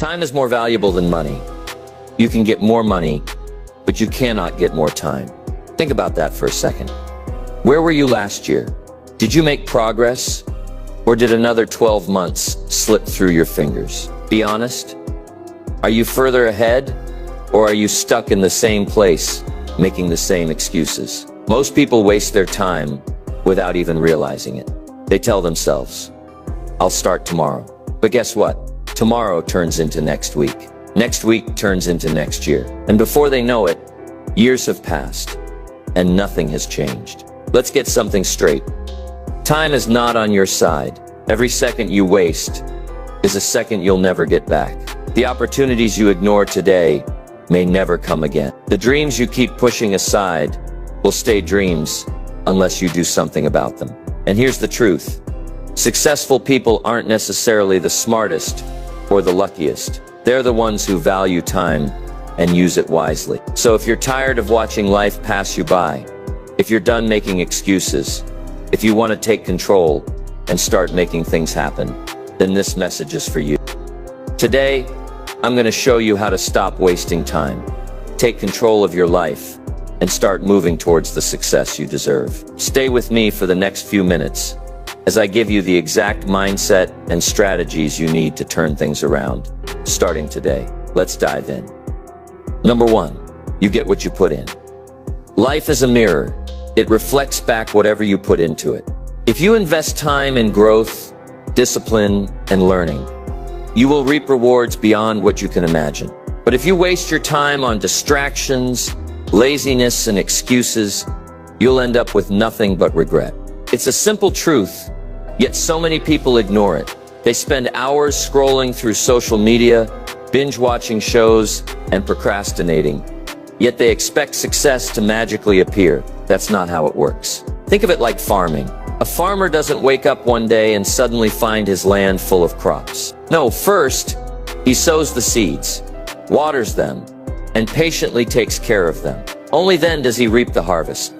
Time is more valuable than money. You can get more money, but you cannot get more time. Think about that for a second. Where were you last year? Did you make progress? Or did another 12 months slip through your fingers? Be honest. Are you further ahead? Or are you stuck in the same place, making the same excuses? Most people waste their time without even realizing it. They tell themselves, I'll start tomorrow. But guess what? Tomorrow turns into next week. Next week turns into next year. And before they know it, years have passed, and nothing has changed. Let's get something straight. Time is not on your side. Every second you waste is a second you'll never get back. The opportunities you ignore today may never come again. The dreams you keep pushing aside will stay dreams unless you do something about them. And here's the truth. Successful people aren't necessarily the smartest or the luckiest. They're the ones who value time and use it wisely. So if you're tired of watching life pass you by, if you're done making excuses, if you want to take control and start making things happen, then this message is for you. Today, I'm going to show you how to stop wasting time, take control of your life, and start moving towards the success you deserve. Stay with me for the next few minutes as I give you the exact mindset and strategies you need to turn things around. Starting today, let's dive in. Number 1, you get what you put in. Life is a mirror. It reflects back whatever you put into it. If you invest time in growth, discipline, and learning, you will reap rewards beyond what you can imagine. But if you waste your time on distractions, laziness, and excuses, you'll end up with nothing but regret. It's a simple truth, yet so many people ignore it. They spend hours scrolling through social media, binge-watching shows, and procrastinating. Yet they expect success to magically appear. That's not how it works. Think of it like farming. A farmer doesn't wake up one day and suddenly find his land full of crops. No, first, he sows the seeds, waters them, and patiently takes care of them. Only then does he reap the harvest.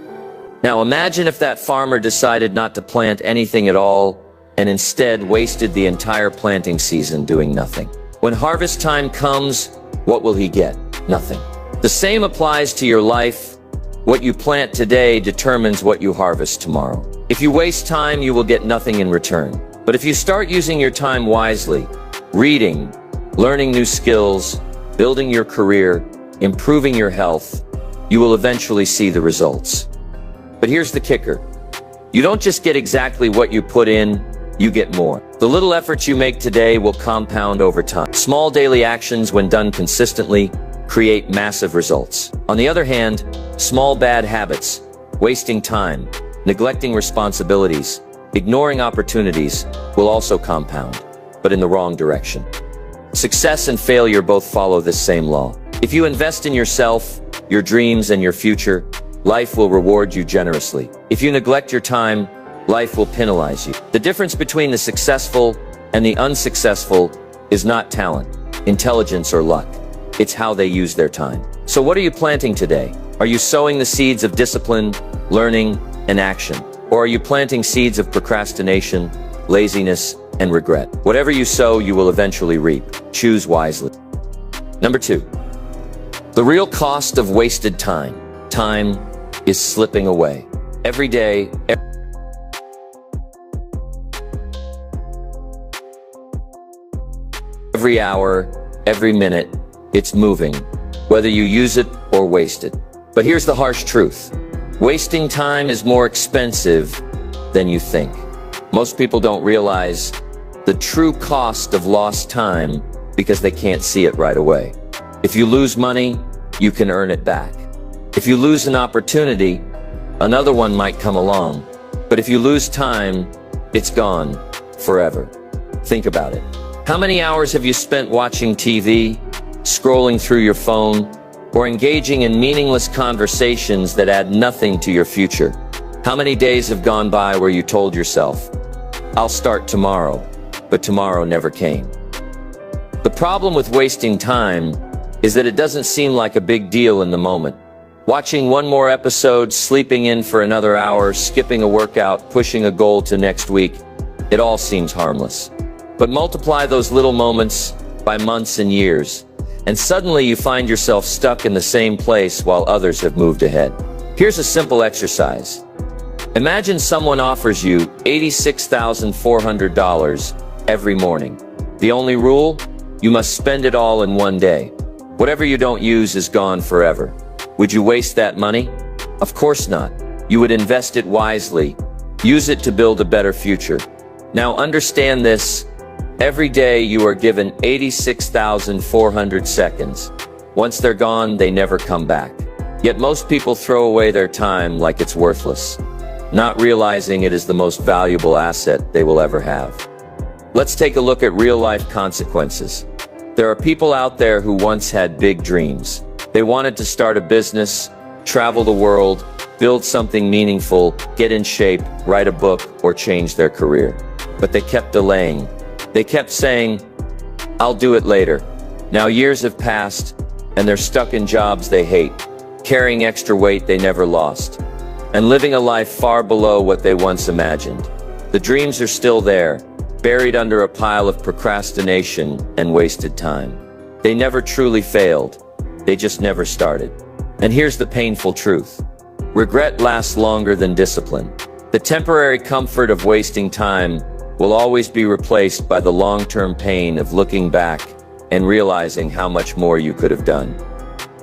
Now imagine if that farmer decided not to plant anything at all and instead wasted the entire planting season doing nothing. When harvest time comes, what will he get? Nothing. The same applies to your life. What you plant today determines what you harvest tomorrow. If you waste time, you will get nothing in return. But if you start using your time wisely, reading, learning new skills, building your career, improving your health, you will eventually see the results. But here's the kicker. You don't just get exactly what you put in, you get more. The little efforts you make today will compound over time. Small daily actions, when done consistently, create massive results. On the other hand, small bad habits, wasting time, neglecting responsibilities, ignoring opportunities, will also compound, but in the wrong direction. Success and failure both follow this same law. If you invest in yourself, your dreams, and your future, life will reward you generously. If you neglect your time, life will penalize you. The difference between the successful and the unsuccessful is not talent, intelligence, or luck. It's how they use their time. So what are you planting today? Are you sowing the seeds of discipline, learning, and action? Or are you planting seeds of procrastination, laziness, and regret? Whatever you sow, you will eventually reap. Choose wisely. Number 2, the real cost of wasted time. Time is slipping away. Every day, every hour, every minute, it's moving, whether you use it or waste it. But here's the harsh truth. Wasting time is more expensive than you think. Most people don't realize the true cost of lost time because they can't see it right away. If you lose money, you can earn it back. If you lose an opportunity, another one might come along. But if you lose time, it's gone forever. Think about it. How many hours have you spent watching TV, scrolling through your phone, or engaging in meaningless conversations that add nothing to your future? How many days have gone by where you told yourself, I'll start tomorrow, but tomorrow never came? The problem with wasting time is that it doesn't seem like a big deal in the moment. Watching one more episode, sleeping in for another hour, skipping a workout, pushing a goal to next week, it all seems harmless. But multiply those little moments by months and years, and suddenly you find yourself stuck in the same place while others have moved ahead. Here's a simple exercise. Imagine someone offers you $86,400 every morning. The only rule? You must spend it all in one day. Whatever you don't use is gone forever. Would you waste that money? Of course not. You would invest it wisely. Use it to build a better future. Now understand this. Every day you are given 86,400 seconds. Once they're gone, they never come back. Yet most people throw away their time like it's worthless, not realizing it is the most valuable asset they will ever have. Let's take a look at real-life consequences. There are people out there who once had big dreams. They wanted to start a business, travel the world, build something meaningful, get in shape, write a book, or change their career. But they kept delaying. They kept saying, "I'll do it later." Now years have passed, and they're stuck in jobs they hate, carrying extra weight they never lost, and living a life far below what they once imagined. The dreams are still there, buried under a pile of procrastination and wasted time. They never truly failed. They just never started. And here's the painful truth. Regret lasts longer than discipline. The temporary comfort of wasting time will always be replaced by the long-term pain of looking back and realizing how much more you could have done.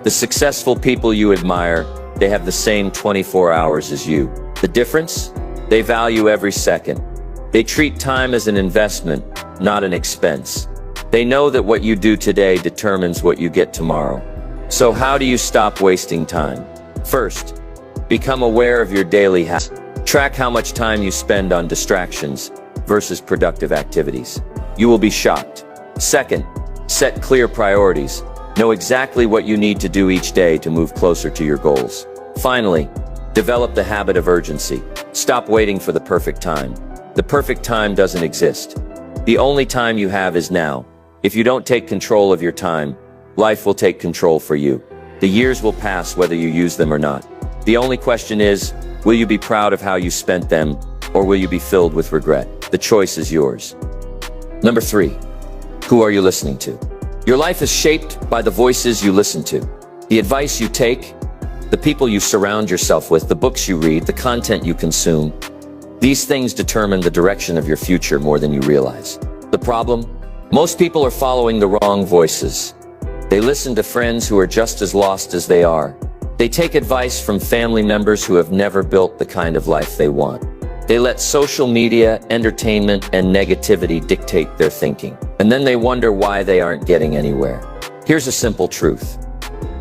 The successful people you admire, they have the same 24 hours as you. The difference? They value every second. They treat time as an investment, not an expense. They know that what you do today determines what you get tomorrow. So how do you stop wasting time? First, become aware of your daily habits. Track how much time you spend on distractions versus productive activities. You will be shocked. Second, set clear priorities. Know exactly what you need to do each day to move closer to your goals. Finally, develop the habit of urgency. Stop waiting for the perfect time. The perfect time doesn't exist. The only time you have is now. If you don't take control of your time, life will take control for you. The years will pass whether you use them or not. The only question is, will you be proud of how you spent them, or will you be filled with regret? The choice is yours. Number 3, who are you listening to? Your life is shaped by the voices you listen to, the advice you take, the people you surround yourself with, the books you read, the content you consume. These things determine the direction of your future more than you realize. The problem? Most people are following the wrong voices. They listen to friends who are just as lost as they are. They take advice from family members who have never built the kind of life they want. They let social media, entertainment, and negativity dictate their thinking. And then they wonder why they aren't getting anywhere. Here's a simple truth.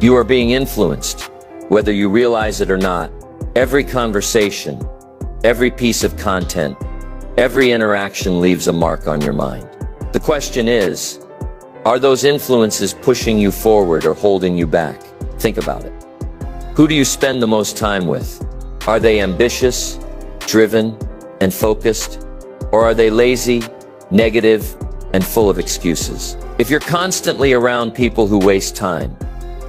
You are being influenced, whether you realize it or not. Every conversation, every piece of content, every interaction leaves a mark on your mind. The question is, are those influences pushing you forward or holding you back? Think about it. Who do you spend the most time with? Are they ambitious, driven, and focused? Or are they lazy, negative, and full of excuses? If you're constantly around people who waste time,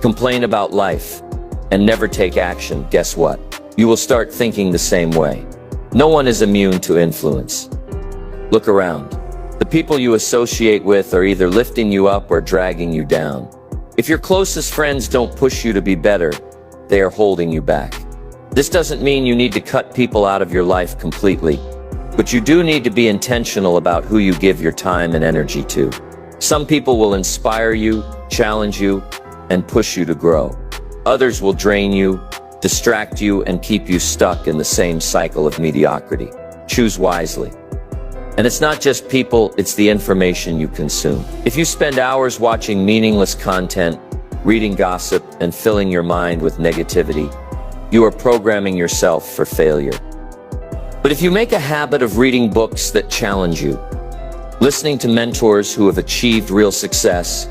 complain about life, and never take action, guess what? You will start thinking the same way. No one is immune to influence. Look around. The people you associate with are either lifting you up or dragging you down. If your closest friends don't push you to be better, they are holding you back. This doesn't mean you need to cut people out of your life completely, but you do need to be intentional about who you give your time and energy to. Some people will inspire you, challenge you, and push you to grow. Others will drain you, distract you, and keep you stuck in the same cycle of mediocrity. Choose wisely. And it's not just people, it's the information you consume. If you spend hours watching meaningless content, reading gossip, and filling your mind with negativity, you are programming yourself for failure. But if you make a habit of reading books that challenge you, listening to mentors who have achieved real success,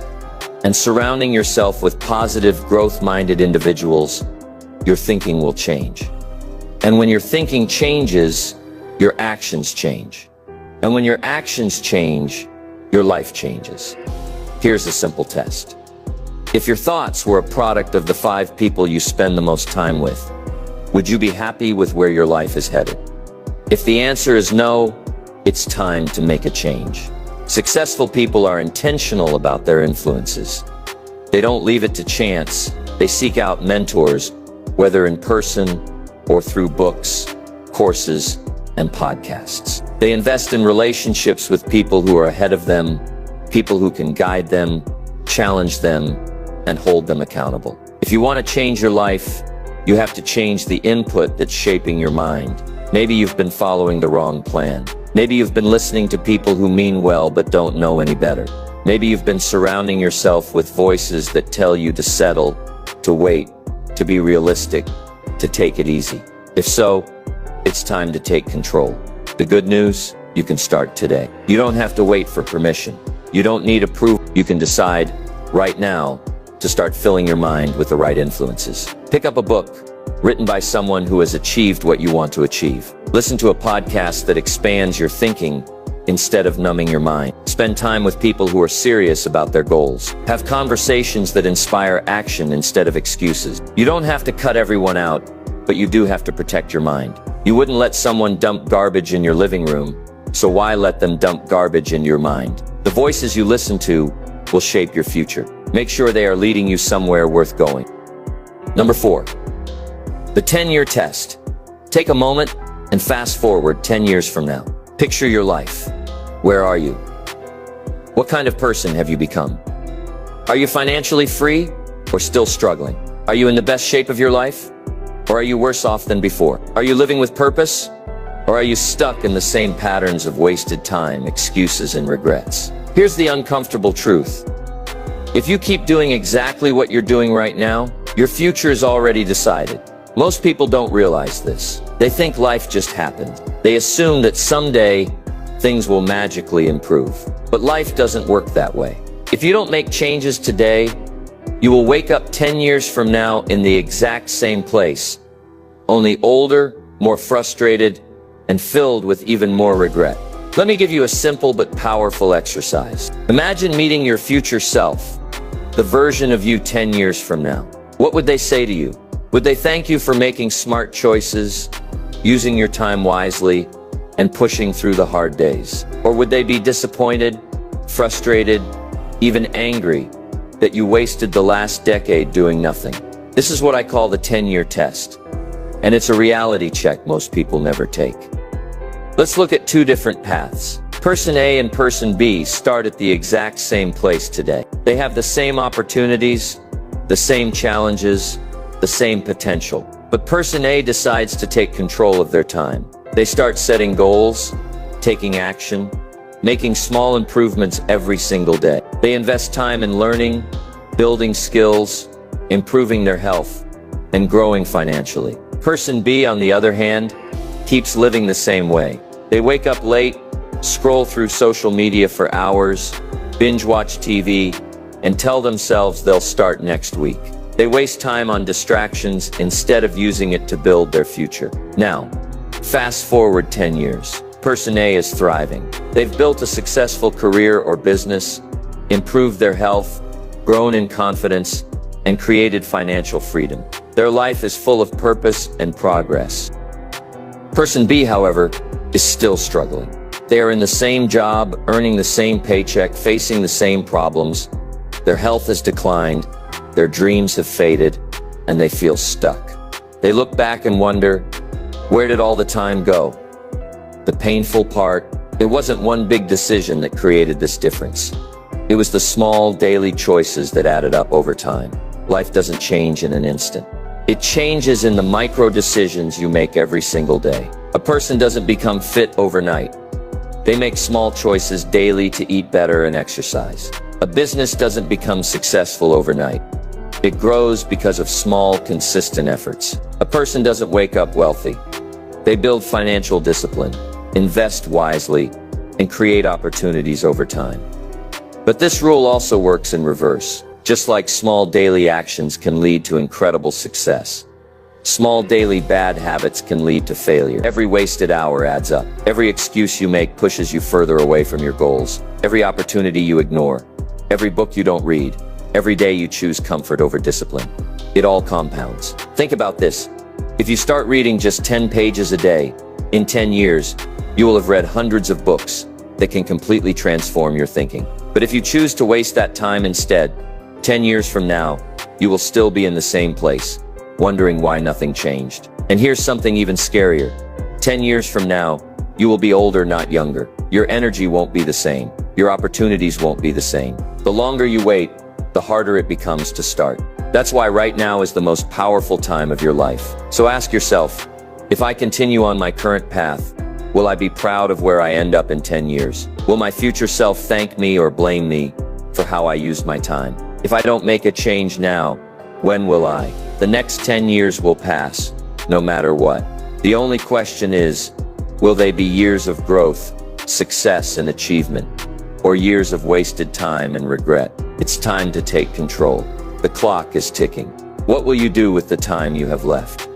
and surrounding yourself with positive, growth-minded individuals, your thinking will change. And when your thinking changes, your actions change. And when your actions change, your life changes. Here's a simple test. If your thoughts were a product of the 5 people you spend the most time with, would you be happy with where your life is headed? If the answer is no, it's time to make a change. Successful people are intentional about their influences. They don't leave it to chance. They seek out mentors, whether in person or through books, courses, and podcasts. They invest in relationships with people who are ahead of them, people who can guide them, challenge them, and hold them accountable. If you want to change your life, you have to change the input that's shaping your mind. Maybe you've been following the wrong plan. Maybe you've been listening to people who mean well but don't know any better. Maybe you've been surrounding yourself with voices that tell you to settle, to wait, to be realistic, to take it easy. If so, it's time to take control. The good news, you can start today. You don't have to wait for permission. You don't need approval. You can decide right now to start filling your mind with the right influences. Pick up a book written by someone who has achieved what you want to achieve. Listen to a podcast that expands your thinking instead of numbing your mind. Spend time with people who are serious about their goals. Have conversations that inspire action instead of excuses. You don't have to cut everyone out, but you do have to protect your mind. You wouldn't let someone dump garbage in your living room, so why let them dump garbage in your mind? The voices you listen to will shape your future. Make sure they are leading you somewhere worth going. Number 4, the 10-year test. Take a moment and fast forward 10 years from now. Picture your life. Where are you? What kind of person have you become? Are you financially free or still struggling? Are you in the best shape of your life? Or are you worse off than before? Are you living with purpose? Or are you stuck in the same patterns of wasted time, excuses, and regrets? Here's the uncomfortable truth. If you keep doing exactly what you're doing right now, your future is already decided. Most people don't realize this. They think life just happened. They assume that someday things will magically improve. But life doesn't work that way. If you don't make changes today, you will wake up 10 years from now in the exact same place, only older, more frustrated, and filled with even more regret. Let me give you a simple but powerful exercise. Imagine meeting your future self, the version of you 10 years from now. What would they say to you? Would they thank you for making smart choices, using your time wisely, and pushing through the hard days? Or would they be disappointed, frustrated, even angry that you wasted the last decade doing nothing? This is what I call the 10-year test. And it's a reality check most people never take. Let's look at two different paths. Person A and Person B start at the exact same place today. They have the same opportunities, the same challenges, the same potential. But Person A decides to take control of their time. They start setting goals, taking action, making small improvements every single day. They invest time in learning, building skills, improving their health, and growing financially. Person B, on the other hand, keeps living the same way. They wake up late, scroll through social media for hours, binge watch TV, and tell themselves they'll start next week. They waste time on distractions instead of using it to build their future. Now, fast forward 10 years. Person A is thriving. They've built a successful career or business, improved their health, grown in confidence, and created financial freedom. Their life is full of purpose and progress. Person B, however, is still struggling. They are in the same job, earning the same paycheck, facing the same problems. Their health has declined, their dreams have faded, and they feel stuck. They look back and wonder, where did all the time go? The painful part, it wasn't one big decision that created this difference. It was the small daily choices that added up over time. Life doesn't change in an instant. It changes in the micro decisions you make every single day. A person doesn't become fit overnight. They make small choices daily to eat better and exercise. A business doesn't become successful overnight. It grows because of small, consistent efforts. A person doesn't wake up wealthy. They build financial discipline, invest wisely, and create opportunities over time. But this rule also works in reverse. Just like small daily actions can lead to incredible success, small daily bad habits can lead to failure. Every wasted hour adds up. Every excuse you make pushes you further away from your goals. Every opportunity you ignore. Every book you don't read. Every day you choose comfort over discipline. It all compounds. Think about this. If you start reading just 10 pages a day, in 10 years, you will have read hundreds of books, that can completely transform your thinking. But if you choose to waste that time instead, 10 years from now, you will still be in the same place, wondering why nothing changed. And here's something even scarier. 10 years from now, you will be older, not younger. Your energy won't be the same. Your opportunities won't be the same. The longer you wait, the harder it becomes to start. That's why right now is the most powerful time of your life. So ask yourself, if I continue on my current path, will I be proud of where I end up in 10 years? Will my future self thank me or blame me for how I used my time? If I don't make a change now, when will I? The next 10 years will pass, no matter what. The only question is, will they be years of growth, success, and achievement, or years of wasted time and regret? It's time to take control. The clock is ticking. What will you do with the time you have left?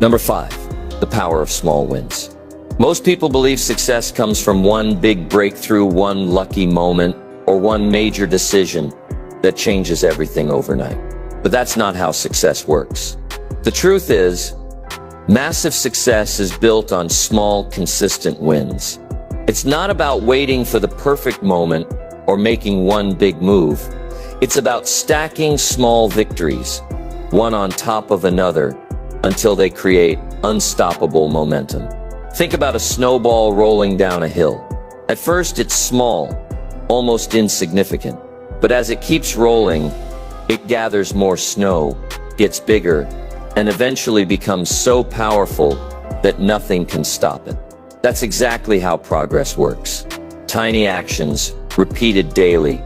Number 5, the power of small wins. Most people believe success comes from one big breakthrough, one lucky moment, or one major decision that changes everything overnight. But that's not how success works. The truth is, massive success is built on small, consistent wins. It's not about waiting for the perfect moment or making one big move. It's about stacking small victories, one on top of another, until they create unstoppable momentum. Think about a snowball rolling down a hill. At first, it's small, almost insignificant. But as it keeps rolling, it gathers more snow, gets bigger, and eventually becomes so powerful that nothing can stop it. That's exactly how progress works. Tiny actions, repeated daily,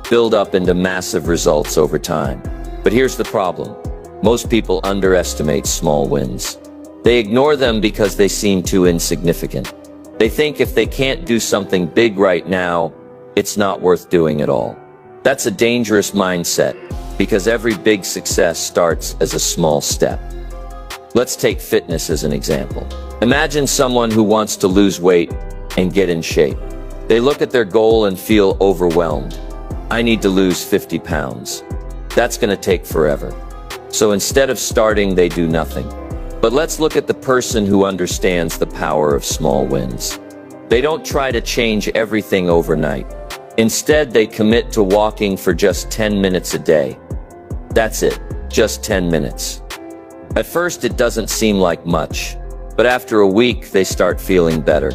build up into massive results over time. But here's the problem. Most people underestimate small wins. They ignore them because they seem too insignificant. They think if they can't do something big right now, it's not worth doing at all. That's a dangerous mindset, because every big success starts as a small step. Let's take fitness as an example. Imagine someone who wants to lose weight and get in shape. They look at their goal and feel overwhelmed. I need to lose 50 pounds. That's going to take forever. So instead of starting, they do nothing. But let's look at the person who understands the power of small wins. They don't try to change everything overnight. Instead, they commit to walking for just 10 minutes a day. That's it, just 10 minutes. At first, it doesn't seem like much, but after a week, they start feeling better.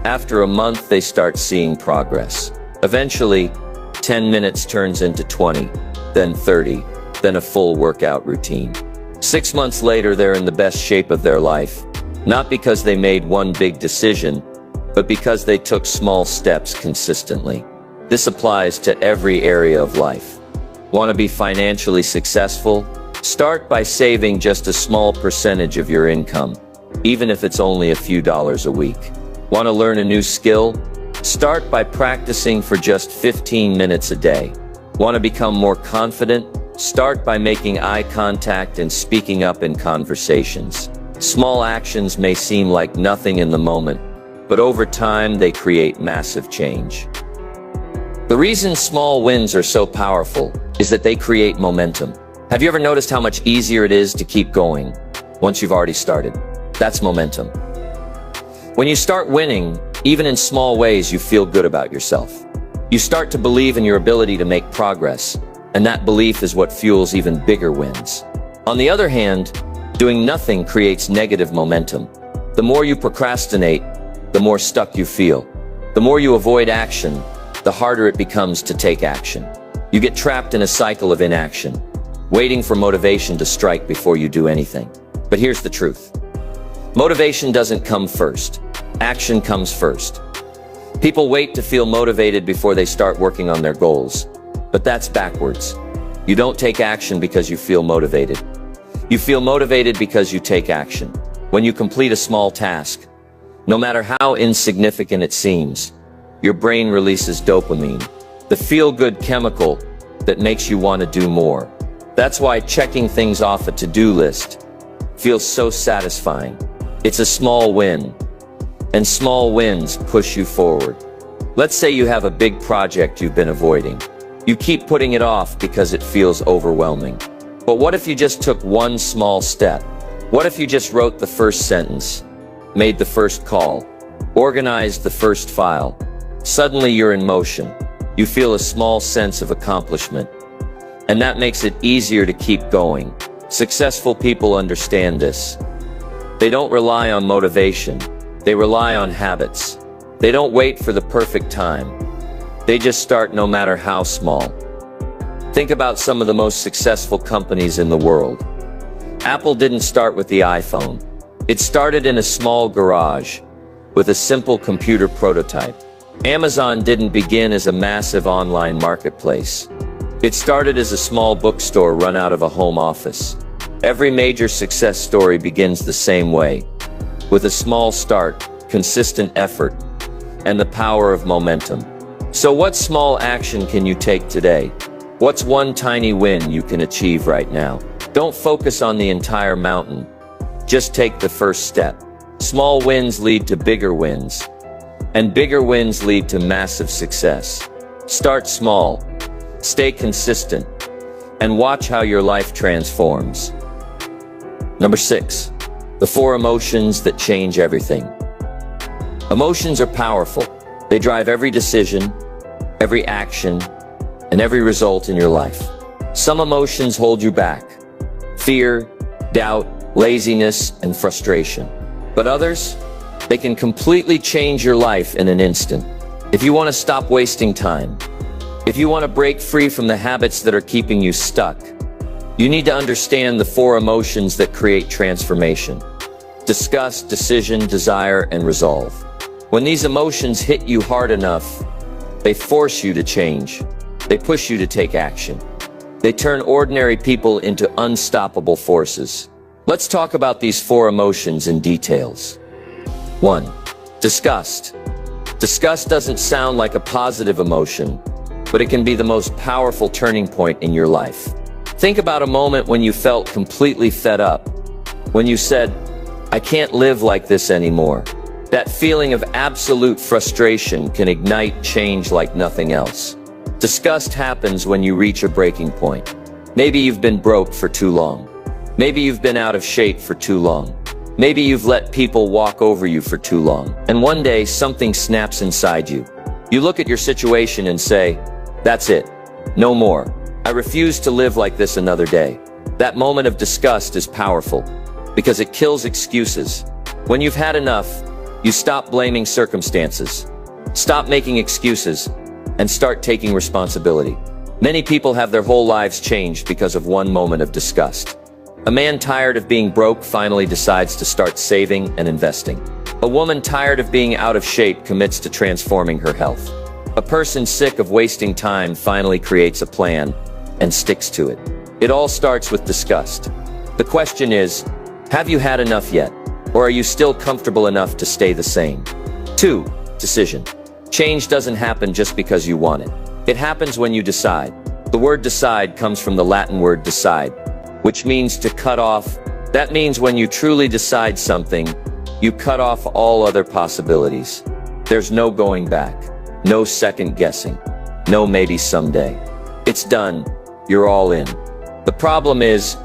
After a month, they start seeing progress. Eventually, 10 minutes turns into 20, then 30, then a full workout routine. 6 months later, they're in the best shape of their life, not because they made one big decision, but because they took small steps consistently. This applies to every area of life. Want to be financially successful? Start by saving just a small percentage of your income, even if it's only a few dollars a week. Want to learn a new skill? Start by practicing for just 15 minutes a day. Want to become more confident? Start by making eye contact and speaking up in conversations. Small actions may seem like nothing in the moment, but over time they create massive change. The reason small wins are so powerful is that they create momentum. Have you ever noticed how much easier it is to keep going once you've already started? That's momentum. When you start winning, even in small ways, you feel good about yourself. You start to believe in your ability to make progress, and that belief is what fuels even bigger wins. On the other hand, doing nothing creates negative momentum. The more you procrastinate, the more stuck you feel. The more you avoid action, the harder it becomes to take action. You get trapped in a cycle of inaction, waiting for motivation to strike before you do anything. But here's the truth. Motivation doesn't come first. Action comes first. People wait to feel motivated before they start working on their goals. But that's backwards. You don't take action because you feel motivated. You feel motivated because you take action. When you complete a small task, no matter how insignificant it seems, your brain releases dopamine, the feel-good chemical that makes you want to do more. That's why checking things off a to-do list feels so satisfying. It's a small win, and small wins push you forward. Let's say you have a big project you've been avoiding. You keep putting it off because it feels overwhelming. But what if you just took one small step? What if you just wrote the first sentence, made the first call, organized the first file, Suddenly you're in motion. You feel a small sense of accomplishment. And that makes it easier to keep going. Successful people understand this. They don't rely on motivation. They rely on habits. They don't wait for the perfect time. They just start no matter how small. Think about some of the most successful companies in the world. Apple didn't start with the iPhone. It started in a small garage with a simple computer prototype. Amazon didn't begin as a massive online marketplace. It started as a small bookstore run out of a home office. Every major success story begins the same way, with a small start, consistent effort, and the power of momentum. So what small action can you take today? What's one tiny win you can achieve right now? Don't focus on the entire mountain. Just take the first step. Small wins lead to bigger wins, and bigger wins lead to massive success. Start small, stay consistent, and watch how your life transforms. Number 6, the 4 emotions that change everything. Emotions are powerful. They drive every decision, every action, and every result in your life. Some emotions hold you back: fear, doubt, laziness, and frustration. But others, they can completely change your life in an instant. If you want to stop wasting time, if you want to break free from the habits that are keeping you stuck, you need to understand the 4 emotions that create transformation: disgust, decision, desire, and resolve. When these emotions hit you hard enough, they force you to change. They push you to take action. They turn ordinary people into unstoppable forces. Let's talk about these 4 emotions in details. 1. Disgust. Disgust doesn't sound like a positive emotion, but it can be the most powerful turning point in your life. Think about a moment when you felt completely fed up, when you said, "I can't live like this anymore." That feeling of absolute frustration can ignite change like nothing else. Disgust happens when you reach a breaking point. Maybe you've been broke for too long. Maybe you've been out of shape for too long. Maybe you've let people walk over you for too long. And one day, something snaps inside you. You look at your situation and say, "That's it. No more. I refuse to live like this another day." That moment of disgust is powerful because it kills excuses. When you've had enough, you stop blaming circumstances, stop making excuses, and start taking responsibility. Many people have their whole lives changed because of one moment of disgust. A man tired of being broke finally decides to start saving and investing. A woman tired of being out of shape commits to transforming her health. A person sick of wasting time finally creates a plan and sticks to it. It all starts with disgust. The question is, have you had enough yet? Or are you still comfortable enough to stay the same? 2. Decision. Change doesn't happen just because you want it. It happens when you decide. The word decide comes from the Latin word decide, which means to cut off. That means when you truly decide something, you cut off all other possibilities. There's no going back, no second guessing, no maybe someday. It's done. You're all in. The problem is,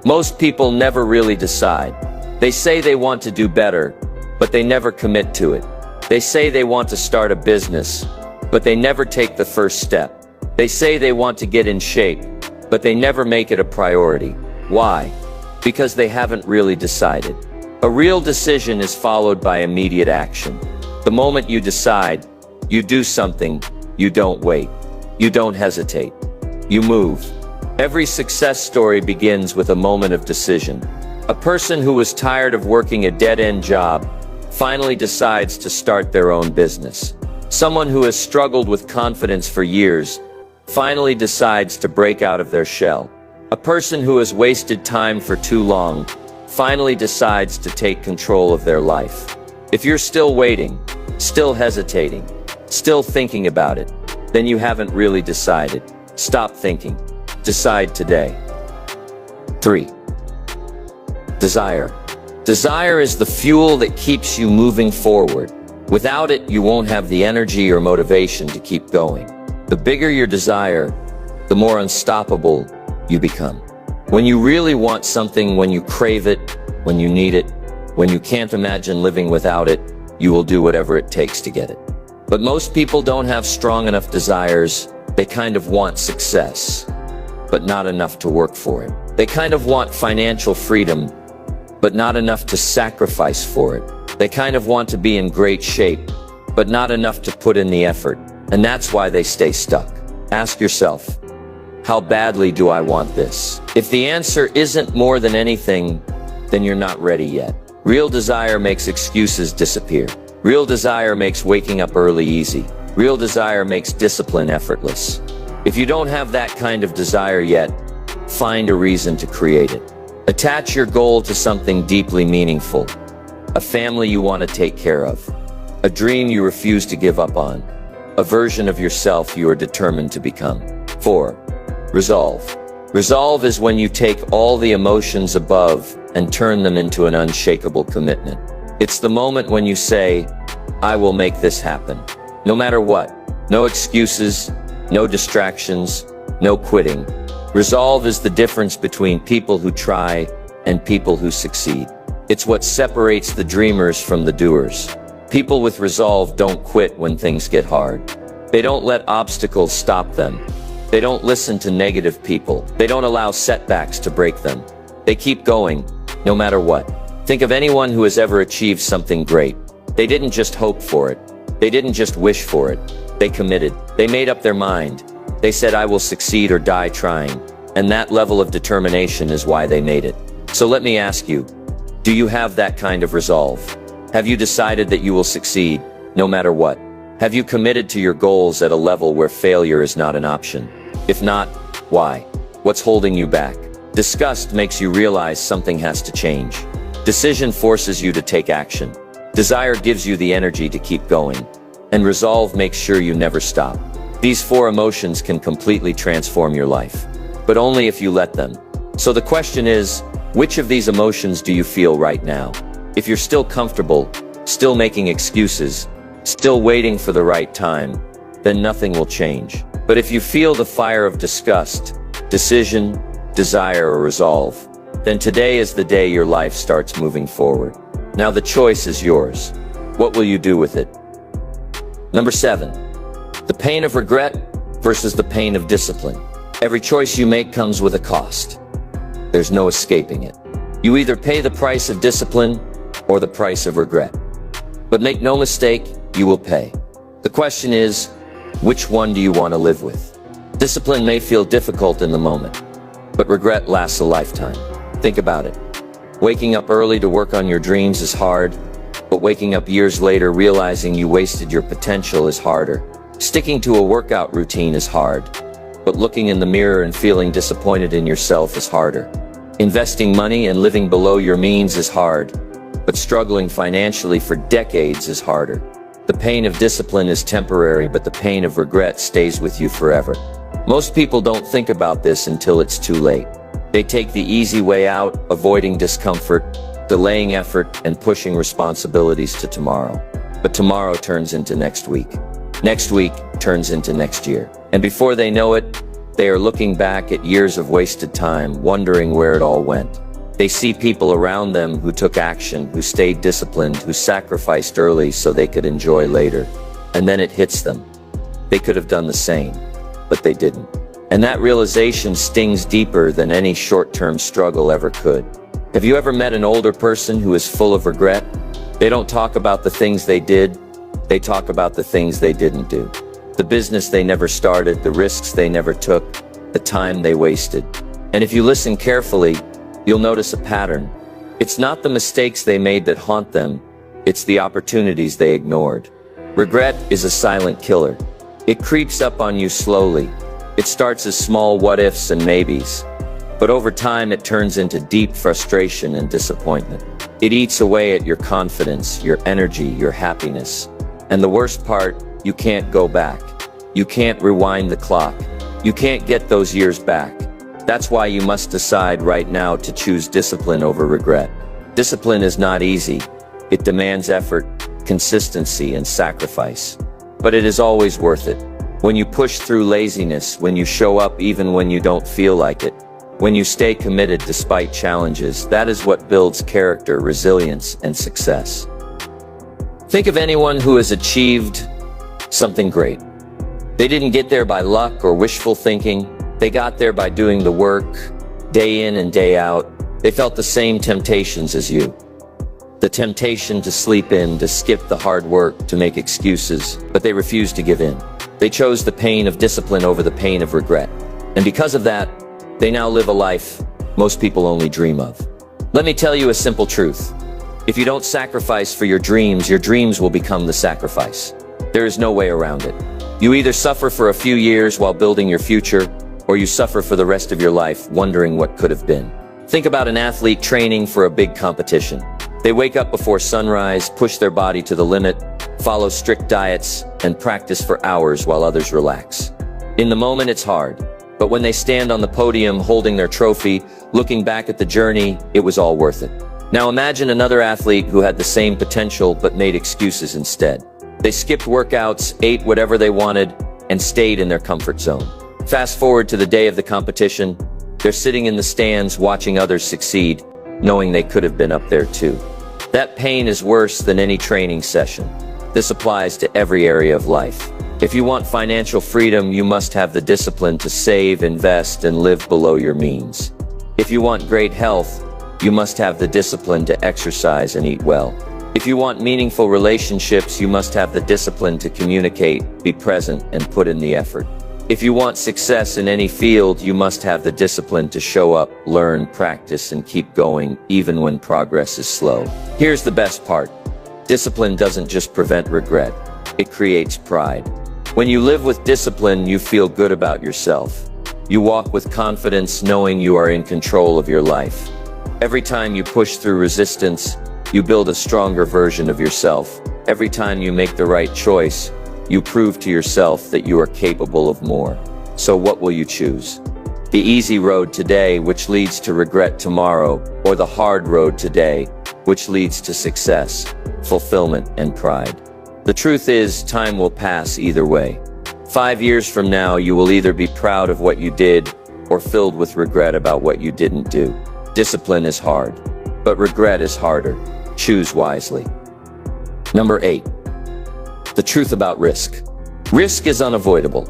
most people never really decide. They say they want to do better, but they never commit to it. They say they want to start a business, but they never take the first step. They say they want to get in shape, but they never make it a priority. Why? Because they haven't really decided. A real decision is followed by immediate action. The moment you decide, you do something. You don't wait. You don't hesitate. You move. Every success story begins with a moment of decision. A person who was tired of working a dead-end job finally decides to start their own business. Someone who has struggled with confidence for years finally decides to break out of their shell. A person who has wasted time for too long finally decides to take control of their life. If you're still waiting, still hesitating, still thinking about it, then you haven't really decided. Stop thinking. Decide today. 3. Desire. Desire is the fuel that keeps you moving forward. Without it, you won't have the energy or motivation to keep going. The bigger your desire, the more unstoppable you become. When you really want something, when you crave it, when you need it, when you can't imagine living without it, you will do whatever it takes to get it. But most people don't have strong enough desires. They kind of want success, but not enough to work for it. They kind of want financial freedom, but not enough to sacrifice for it. They kind of want to be in great shape, but not enough to put in the effort. And that's why they stay stuck. Ask yourself, how badly do I want this? If the answer isn't more than anything, then you're not ready yet. Real desire makes excuses disappear. Real desire makes waking up early easy. Real desire makes discipline effortless. If you don't have that kind of desire yet, find a reason to create it. Attach your goal to something deeply meaningful. A family you want to take care of. A dream you refuse to give up on. A version of yourself you are determined to become. 4. Resolve. Resolve is when you take all the emotions above and turn them into an unshakable commitment. It's the moment when you say, I will make this happen. No matter what. No excuses, no distractions, no quitting. Resolve is the difference between people who try and people who succeed. It's what separates the dreamers from the doers. People with resolve don't quit when things get hard. They don't let obstacles stop them. They don't listen to negative people. They don't allow setbacks to break them. They keep going, no matter what. Think of anyone who has ever achieved something great. They didn't just hope for it. They didn't just wish for it. They committed. They made up their mind. They said, I will succeed or die trying. And that level of determination is why they made it. So let me ask you, do you have that kind of resolve? Have you decided that you will succeed, no matter what? Have you committed to your goals at a level where failure is not an option? If not, why? What's holding you back? Disgust makes you realize something has to change. Decision forces you to take action. Desire gives you the energy to keep going. And resolve makes sure you never stop. These 4 emotions can completely transform your life. But only if you let them. So the question is, which of these emotions do you feel right now? If you're still comfortable, still making excuses, still waiting for the right time, then nothing will change. But if you feel the fire of disgust, decision, desire, or resolve, then today is the day your life starts moving forward. Now the choice is yours. What will you do with it? Number 7. The pain of regret versus the pain of discipline. Every choice you make comes with a cost. There's no escaping it. You either pay the price of discipline or the price of regret. But make no mistake, you will pay. The question is, which one do you want to live with? Discipline may feel difficult in the moment, but regret lasts a lifetime. Think about it. Waking up early to work on your dreams is hard, but waking up years later realizing you wasted your potential is harder. Sticking to a workout routine is hard, but looking in the mirror and feeling disappointed in yourself is harder. Investing money and living below your means is hard, but struggling financially for decades is harder. The pain of discipline is temporary, but the pain of regret stays with you forever. Most people don't think about this until it's too late. They take the easy way out, avoiding discomfort, delaying effort, and pushing responsibilities to tomorrow. But tomorrow turns into next week. Next week turns into next year. And before they know it, they are looking back at years of wasted time, wondering where it all went. They see people around them who took action, who stayed disciplined, who sacrificed early so they could enjoy later. And then it hits them. They could have done the same, but they didn't. And that realization stings deeper than any short-term struggle ever could. Have you ever met an older person who is full of regret? They don't talk about the things they did, they talk about the things they didn't do. The business they never started, the risks they never took, the time they wasted. And if you listen carefully, you'll notice a pattern. It's not the mistakes they made that haunt them, it's the opportunities they ignored. Regret is a silent killer. It creeps up on you slowly. It starts as small what-ifs and maybes, but over time it turns into deep frustration and disappointment. It eats away at your confidence, your energy, your happiness. And the worst part, you can't go back. You can't rewind the clock. You can't get those years back. That's why you must decide right now to choose discipline over regret. Discipline is not easy. It demands effort, consistency, and sacrifice. But it is always worth it. When you push through laziness, when you show up even when you don't feel like it, when you stay committed despite challenges, that is what builds character, resilience, and success. Think of anyone who has achieved Something great. They didn't get there by luck or wishful thinking. They got there by doing the work, day in and day out. They felt the same temptations as you. The temptation to sleep in, to skip the hard work, to make excuses, but they refused to give in. They chose the pain of discipline over the pain of regret. And because of that, they now live a life most people only dream of. Let me tell you a simple truth. If you don't sacrifice for your dreams will become the sacrifice. There is no way around it. You either suffer for a few years while building your future, or you suffer for the rest of your life wondering what could have been. Think about an athlete training for a big competition. They wake up before sunrise, push their body to the limit, follow strict diets, and practice for hours while others relax. In the moment, it's hard. But when they stand on the podium holding their trophy, looking back at the journey, it was all worth it. Now imagine another athlete who had the same potential but made excuses instead. They skipped workouts, ate whatever they wanted, and stayed in their comfort zone. Fast forward to the day of the competition, they're sitting in the stands watching others succeed, knowing they could have been up there too. That pain is worse than any training session. This applies to every area of life. If you want financial freedom, you must have the discipline to save, invest, and live below your means. If you want great health, you must have the discipline to exercise and eat well. If you want meaningful relationships, you must have the discipline to communicate, be present, and put in the effort. If you want success in any field, you must have the discipline to show up, learn, practice, and keep going, even when progress is slow. Here's the best part. Discipline doesn't just prevent regret. It creates pride. When you live with discipline, you feel good about yourself. You walk with confidence, knowing you are in control of your life. Every time you push through resistance, you build a stronger version of yourself. Every time you make the right choice, you prove to yourself that you are capable of more. So what will you choose? The easy road today, which leads to regret tomorrow, or the hard road today, which leads to success, fulfillment, and pride? The truth is, time will pass either way. 5 years from now, you will either be proud of what you did or filled with regret about what you didn't do. Discipline is hard, but regret is harder. Choose wisely. Number 8. The truth about risk. Risk is unavoidable.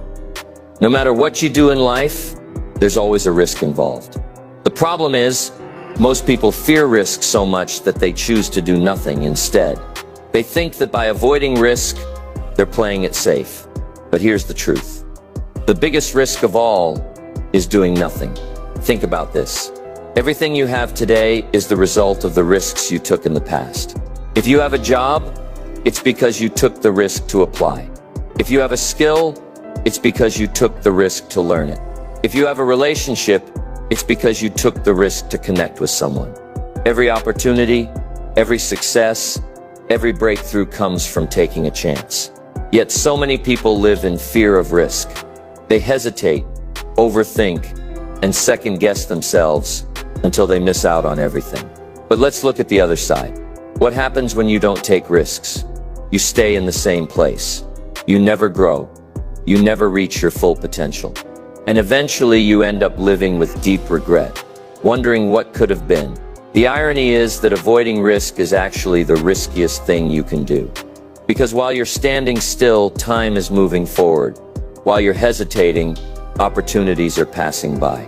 No matter what you do in life, there's always a risk involved. The problem is, most people fear risk so much that they choose to do nothing instead. They think that by avoiding risk, they're playing it safe. But here's the truth. The biggest risk of all is doing nothing. Think about this. Everything you have today is the result of the risks you took in the past. If you have a job, it's because you took the risk to apply. If you have a skill, it's because you took the risk to learn it. If you have a relationship, it's because you took the risk to connect with someone. Every opportunity, every success, every breakthrough comes from taking a chance. Yet so many people live in fear of risk. They hesitate, overthink, and second-guess themselves until they miss out on everything. But let's look at the other side. What happens when you don't take risks? You stay in the same place. You never grow. You never reach your full potential. And eventually you end up living with deep regret, wondering what could have been. The irony is that avoiding risk is actually the riskiest thing you can do. Because while you're standing still, time is moving forward. While you're hesitating, opportunities are passing by.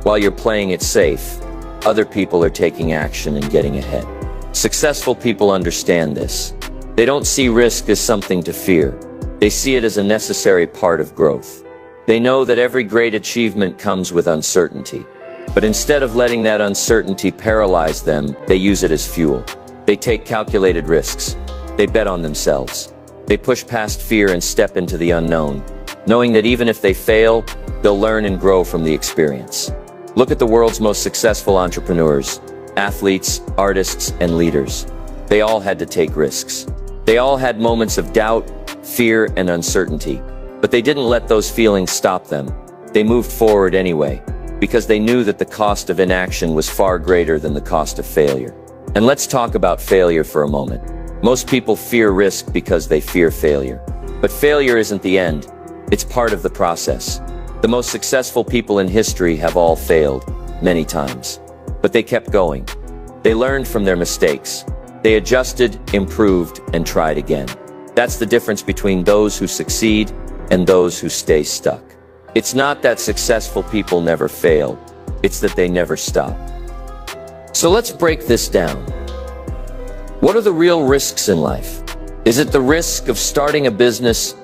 While you're playing it safe, other people are taking action and getting ahead. Successful people understand this. They don't see risk as something to fear. They see it as a necessary part of growth. They know that every great achievement comes with uncertainty. But instead of letting that uncertainty paralyze them, they use it as fuel. They take calculated risks. They bet on themselves. They push past fear and step into the unknown, knowing that even if they fail, they'll learn and grow from the experience. Look at the world's most successful entrepreneurs, athletes, artists, and leaders. They all had to take risks. They all had moments of doubt, fear, and uncertainty. But they didn't let those feelings stop them. They moved forward anyway, because they knew that the cost of inaction was far greater than the cost of failure. And let's talk about failure for a moment. Most people fear risk because they fear failure. But failure isn't the end. It's part of the process. The most successful people in history have all failed, many times. But they kept going. They learned from their mistakes. They adjusted, improved, and tried again. That's the difference between those who succeed and those who stay stuck. It's not that successful people never fail, it's that they never stop. So let's break this down. What are the real risks in life? Is it the risk of starting a business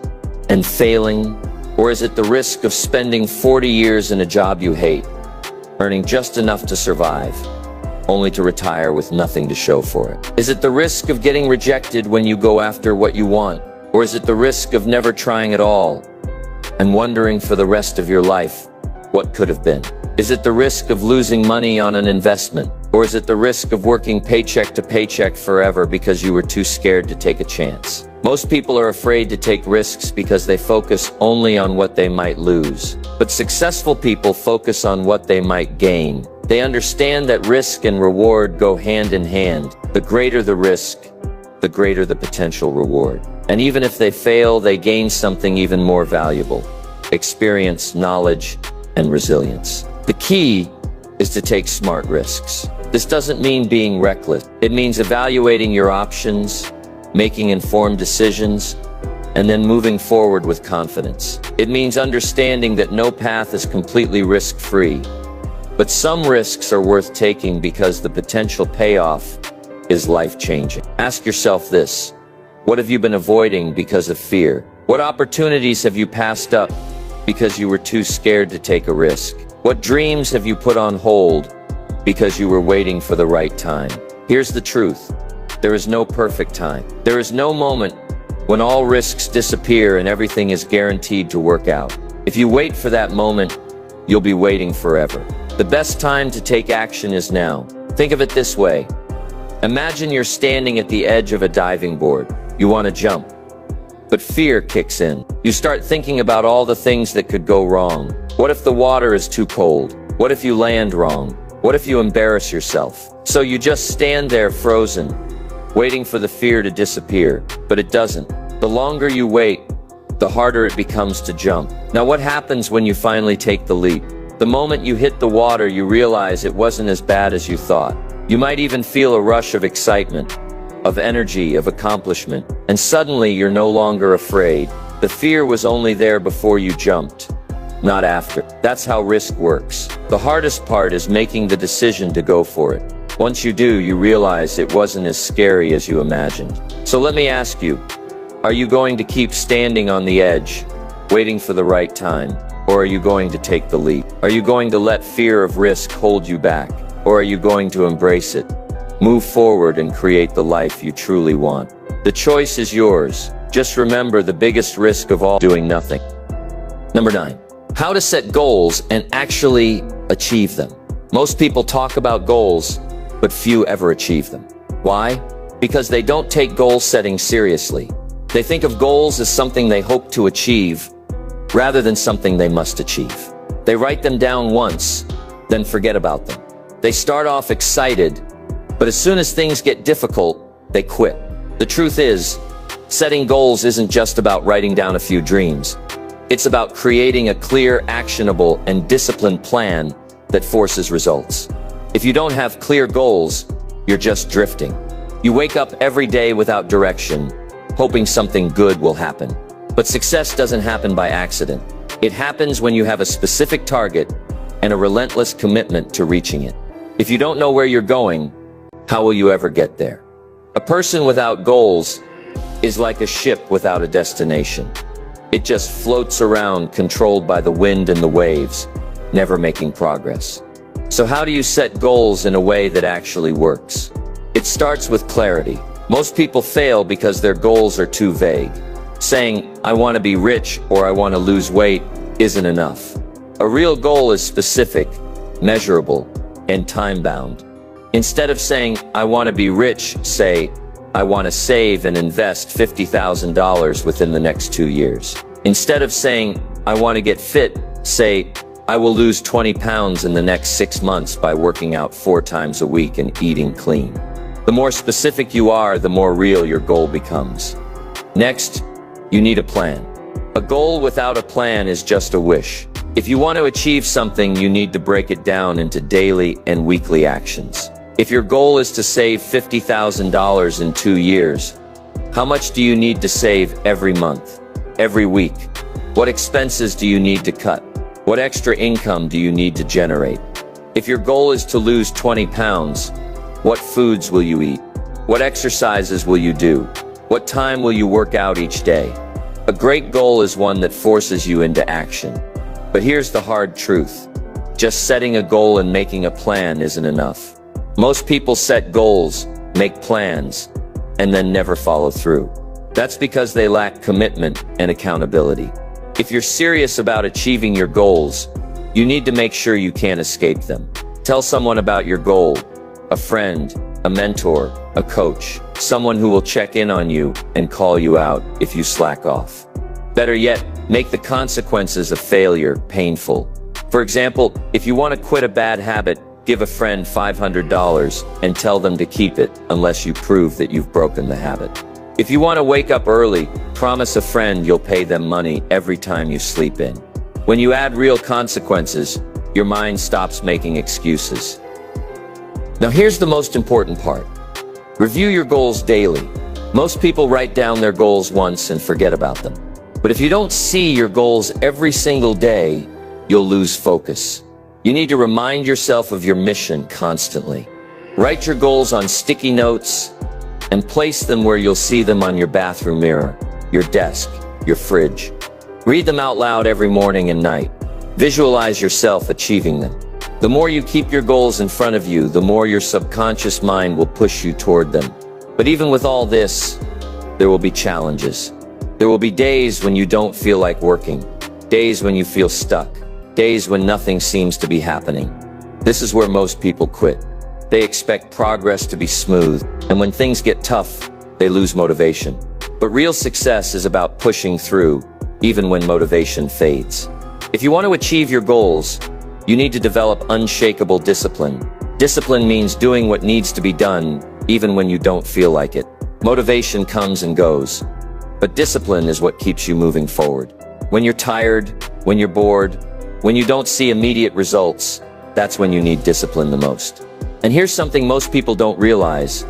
and failing? Or is it the risk of spending 40 years in a job you hate, earning just enough to survive, only to retire with nothing to show for it? Is it the risk of getting rejected when you go after what you want? Or is it the risk of never trying at all and wondering for the rest of your life what could have been? Is it the risk of losing money on an investment? Or is it the risk of working paycheck to paycheck forever because you were too scared to take a chance? Most people are afraid to take risks because they focus only on what they might lose. But successful people focus on what they might gain. They understand that risk and reward go hand in hand. The greater the risk, the greater the potential reward. And even if they fail, they gain something even more valuable: experience, knowledge, and resilience. The key is to take smart risks. This doesn't mean being reckless. It means evaluating your options, making informed decisions, and then moving forward with confidence. It means understanding that no path is completely risk-free, but some risks are worth taking because the potential payoff is life-changing. Ask yourself this: what have you been avoiding because of fear? What opportunities have you passed up because you were too scared to take a risk? What dreams have you put on hold because you were waiting for the right time? Here's the truth: there is no perfect time. There is no moment when all risks disappear and everything is guaranteed to work out. If you wait for that moment, you'll be waiting forever. The best time to take action is now. Think of it this way. Imagine you're standing at the edge of a diving board. You want to jump, but fear kicks in. You start thinking about all the things that could go wrong. What if the water is too cold? What if you land wrong? What if you embarrass yourself? So you just stand there frozen, waiting for the fear to disappear, but it doesn't. The longer you wait, the harder it becomes to jump. Now what happens when you finally take the leap? The moment you hit the water, you realize it wasn't as bad as you thought. You might even feel a rush of excitement, of energy, of accomplishment, and suddenly you're no longer afraid. The fear was only there before you jumped, not after. That's how risk works. The hardest part is making the decision to go for it. Once you do, you realize it wasn't as scary as you imagined. So let me ask you, are you going to keep standing on the edge, waiting for the right time? Or are you going to take the leap? Are you going to let fear of risk hold you back? Or are you going to embrace it, move forward, and create the life you truly want? The choice is yours. Just remember the biggest risk of all: doing nothing. Number 9, how to set goals and actually achieve them. Most people talk about goals, but few ever achieve them. Why? Because they don't take goal setting seriously. They think of goals as something they hope to achieve, rather than something they must achieve. They write them down once, then forget about them. They start off excited, but as soon as things get difficult, they quit. The truth is, setting goals isn't just about writing down a few dreams. It's about creating a clear, actionable, and disciplined plan that forces results. If you don't have clear goals, you're just drifting. You wake up every day without direction, hoping something good will happen. But success doesn't happen by accident. It happens when you have a specific target and a relentless commitment to reaching it. If you don't know where you're going, how will you ever get there? A person without goals is like a ship without a destination. It just floats around, controlled by the wind and the waves, never making progress. So how do you set goals in a way that actually works? It starts with clarity. Most people fail because their goals are too vague. Saying, I want to be rich or I want to lose weight isn't enough. A real goal is specific, measurable, and time-bound. Instead of saying, I want to be rich, say, I want to save and invest $50,000 within the next 2 years. Instead of saying, I want to get fit, say, I will lose 20 pounds in the next 6 months by working out 4 times a week and eating clean. The more specific you are, the more real your goal becomes. Next, you need a plan. A goal without a plan is just a wish. If you want to achieve something, you need to break it down into daily and weekly actions. If your goal is to save $50,000 in 2 years, How much do you need to save every month, every week? What expenses do you need to cut? What extra income do you need to generate? If your goal is to lose 20 pounds, what foods will you eat? What exercises will you do? What time will you work out each day? A great goal is one that forces you into action. But here's the hard truth. Just setting a goal and making a plan isn't enough. Most people set goals, make plans, and then never follow through. That's because they lack commitment and accountability. If you're serious about achieving your goals, you need to make sure you can't escape them. Tell someone about your goal, a friend, a mentor, a coach, someone who will check in on you and call you out if you slack off. Better yet, make the consequences of failure painful. For example, if you want to quit a bad habit, give a friend $500 and tell them to keep it unless you prove that you've broken the habit. If you want to wake up early, promise a friend you'll pay them money every time you sleep in. When you add real consequences, your mind stops making excuses. Now here's the most important part. Review your goals daily. Most people write down their goals once and forget about them. But if you don't see your goals every single day, you'll lose focus. You need to remind yourself of your mission constantly. Write your goals on sticky notes and place them where you'll see them on your bathroom mirror, your desk, your fridge. Read them out loud every morning and night. Visualize yourself achieving them. The more you keep your goals in front of you, the more your subconscious mind will push you toward them. But even with all this, there will be challenges. There will be days when you don't feel like working, days when you feel stuck, days when nothing seems to be happening. This is where most people quit. They expect progress to be smooth, and when things get tough, they lose motivation. But real success is about pushing through, even when motivation fades. If you want to achieve your goals, you need to develop unshakable discipline. Discipline means doing what needs to be done, even when you don't feel like it. Motivation comes and goes, but discipline is what keeps you moving forward. When you're tired, when you're bored, when you don't see immediate results, that's when you need discipline the most. And here's something most people don't realize.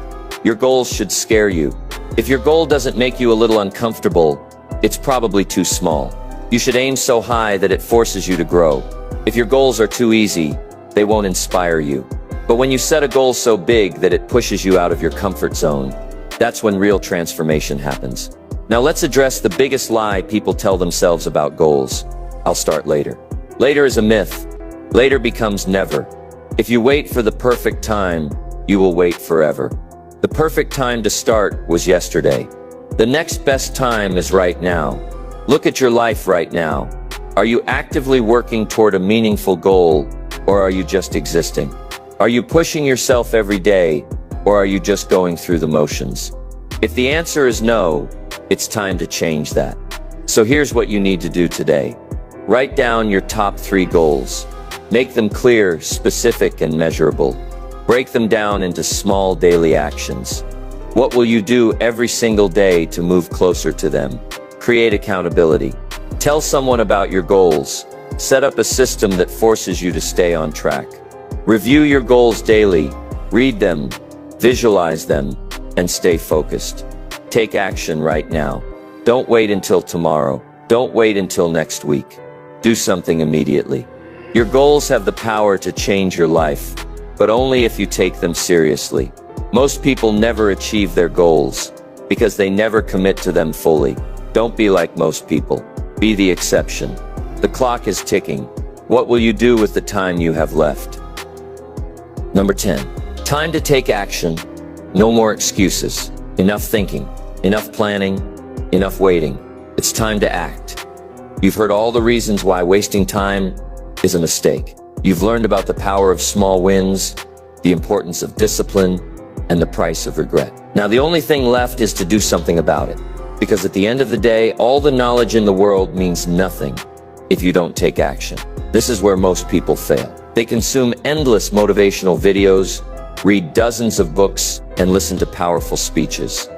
Your goals should scare you. If your goal doesn't make you a little uncomfortable, it's probably too small. You should aim so high that it forces you to grow. If your goals are too easy, they won't inspire you. But when you set a goal so big that it pushes you out of your comfort zone, that's when real transformation happens. Now let's address the biggest lie people tell themselves about goals. I'll start later. Later is a myth. Later becomes never. If you wait for the perfect time, you will wait forever. The perfect time to start was yesterday. The next best time is right now. Look at your life right now. Are you actively working toward a meaningful goal, or are you just existing? Are you pushing yourself every day, or are you just going through the motions? If the answer is no, it's time to change that. So here's what you need to do today. Write down your top 3 goals. Make them clear, specific, and measurable. Break them down into small daily actions. What will you do every single day to move closer to them? Create accountability. Tell someone about your goals. Set up a system that forces you to stay on track. Review your goals daily. Read them, visualize them, and stay focused. Take action right now. Don't wait until tomorrow. Don't wait until next week. Do something immediately. Your goals have the power to change your life, but only if you take them seriously. Most people never achieve their goals because they never commit to them fully. Don't be like most people. Be the exception. The clock is ticking. What will you do with the time you have left? Number 10. Time to take action. No more excuses. Enough thinking. Enough planning. Enough waiting. It's time to act. You've heard all the reasons why wasting time is a mistake. You've learned about the power of small wins, the importance of discipline, and the price of regret. Now the only thing left is to do something about it. Because at the end of the day, all the knowledge in the world means nothing if you don't take action. This is where most people fail. They consume endless motivational videos, read dozens of books, and listen to powerful speeches.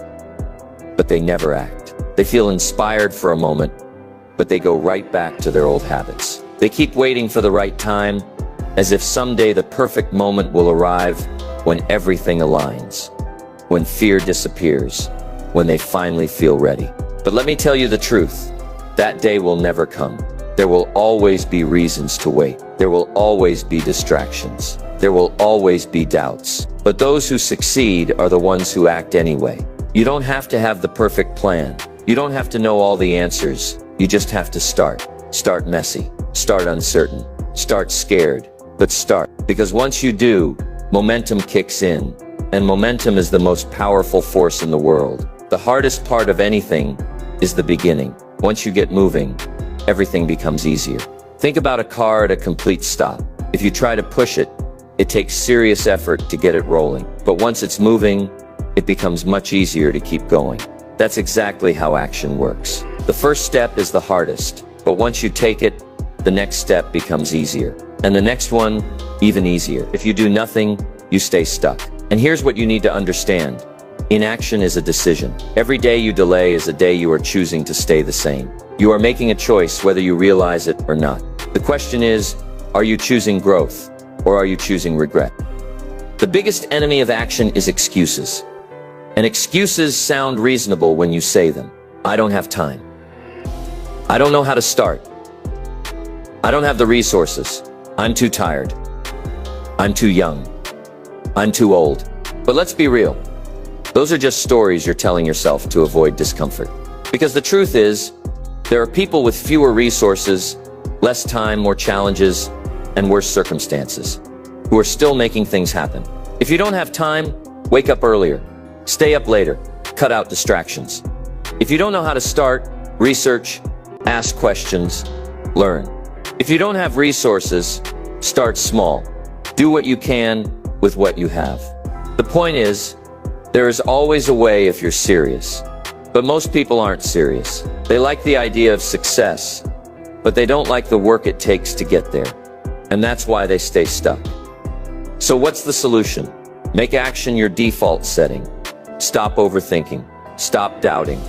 But they never act. They feel inspired for a moment, but they go right back to their old habits. They keep waiting for the right time, as if someday the perfect moment will arrive when everything aligns, when fear disappears, when they finally feel ready. But let me tell you the truth. That day will never come. There will always be reasons to wait. There will always be distractions. There will always be doubts. But those who succeed are the ones who act anyway. You don't have to have the perfect plan. You don't have to know all the answers. You just have to start. Start messy. Start uncertain. Start scared. But start. Because once you do, momentum kicks in. And momentum is the most powerful force in the world. The hardest part of anything is the beginning. Once you get moving, everything becomes easier. Think about a car at a complete stop. If you try to push it, it takes serious effort to get it rolling. But once it's moving, it becomes much easier to keep going. That's exactly how action works. The first step is the hardest, but once you take it, the next step becomes easier. And the next one, even easier. If you do nothing, you stay stuck. And here's what you need to understand. Inaction is a decision. Every day you delay is a day you are choosing to stay the same. You are making a choice whether you realize it or not. The question is, are you choosing growth or are you choosing regret? The biggest enemy of action is excuses. And excuses sound reasonable when you say them. I don't have time. I don't know how to start. I don't have the resources. I'm too tired. I'm too young. I'm too old. But let's be real. Those are just stories you're telling yourself to avoid discomfort. Because the truth is, there are people with fewer resources, less time, more challenges, and worse circumstances, who are still making things happen. If you don't have time, wake up earlier. Stay up later. Cut out distractions. If you don't know how to start, research, ask questions, learn. If you don't have resources, start small. Do what you can with what you have. The point is, there is always a way if you're serious. But most people aren't serious. They like the idea of success, but they don't like the work it takes to get there. And that's why they stay stuck. So what's the solution? Make action your default setting. Stop overthinking. Stop doubting.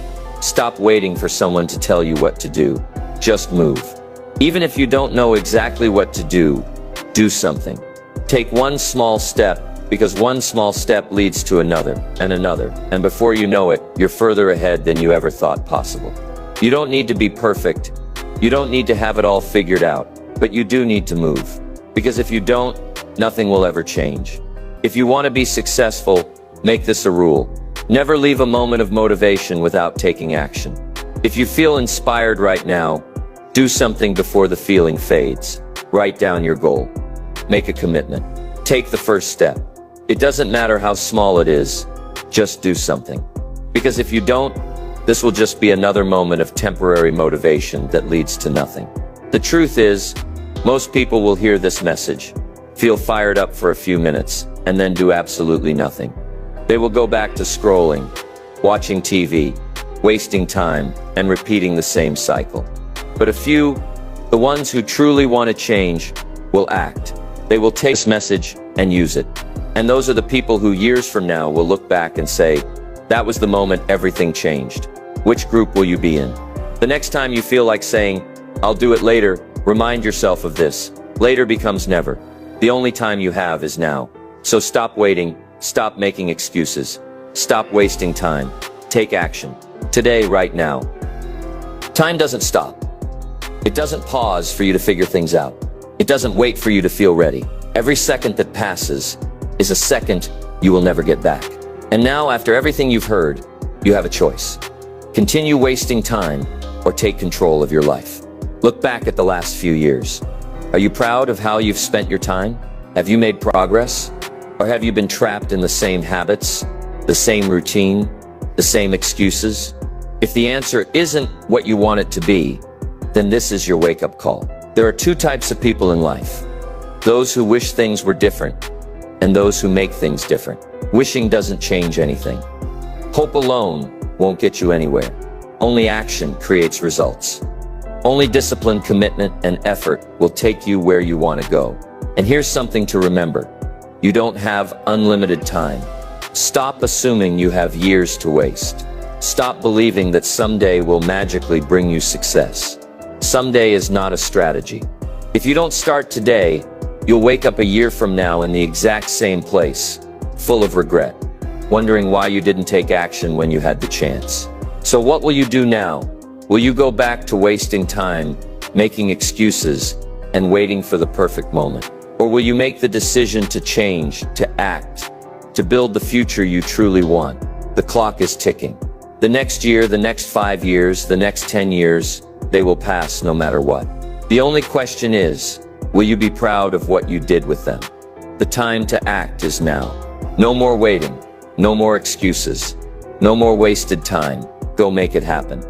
Stop waiting for someone to tell you what to do. Just move. Even if you don't know exactly what to do something. Take one small step, because one small step leads to another, and before you know it, you're further ahead than you ever thought possible. You don't need to be perfect. You don't need to have it all figured out, but you do need to move. Because if you don't, nothing will ever change. If you want to be successful, make this a rule. Never leave a moment of motivation without taking action. If you feel inspired right now, do something before the feeling fades. Write down your goal. Make a commitment. Take the first step. It doesn't matter how small it is, just do something. Because if you don't, this will just be another moment of temporary motivation that leads to nothing. The truth is, most people will hear this message, feel fired up for a few minutes, and then do absolutely nothing. They will go back to scrolling, watching TV, wasting time, and repeating the same cycle. But a few, the ones who truly want to change, will act. They will take this message and use it. And those are the people who years from now will look back and say, that was the moment everything changed. Which group will you be in? The next time you feel like saying, I'll do it later, remind yourself of this. Later becomes never. The only time you have is now. So stop waiting, stop making excuses, stop wasting time, take action. Today, right now. Time doesn't stop. It doesn't pause for you to figure things out. It doesn't wait for you to feel ready. Every second that passes is a second you will never get back. And now, after everything you've heard, you have a choice. Continue wasting time or take control of your life. Look back at the last few years. Are you proud of how you've spent your time? Have you made progress? Or have you been trapped in the same habits, the same routine, the same excuses? If the answer isn't what you want it to be, then this is your wake-up call. There are two types of people in life. Those who wish things were different, and those who make things different. Wishing doesn't change anything. Hope alone won't get you anywhere. Only action creates results. Only discipline, commitment, and effort will take you where you want to go. And here's something to remember. You don't have unlimited time. Stop assuming you have years to waste. Stop believing that someday will magically bring you success. Someday is not a strategy. If you don't start today, you'll wake up a year from now in the exact same place, full of regret. wondering why you didn't take action when you had the chance. So what will you do now? Will you go back to wasting time, making excuses, and waiting for the perfect moment? Or will you make the decision to change, to act, to build the future you truly want? The clock is ticking. The next year, the next 5 years, the next 10 years, they will pass no matter what. The only question is, will you be proud of what you did with them? The time to act is now. No more waiting. No more excuses. No more wasted time. Go make it happen.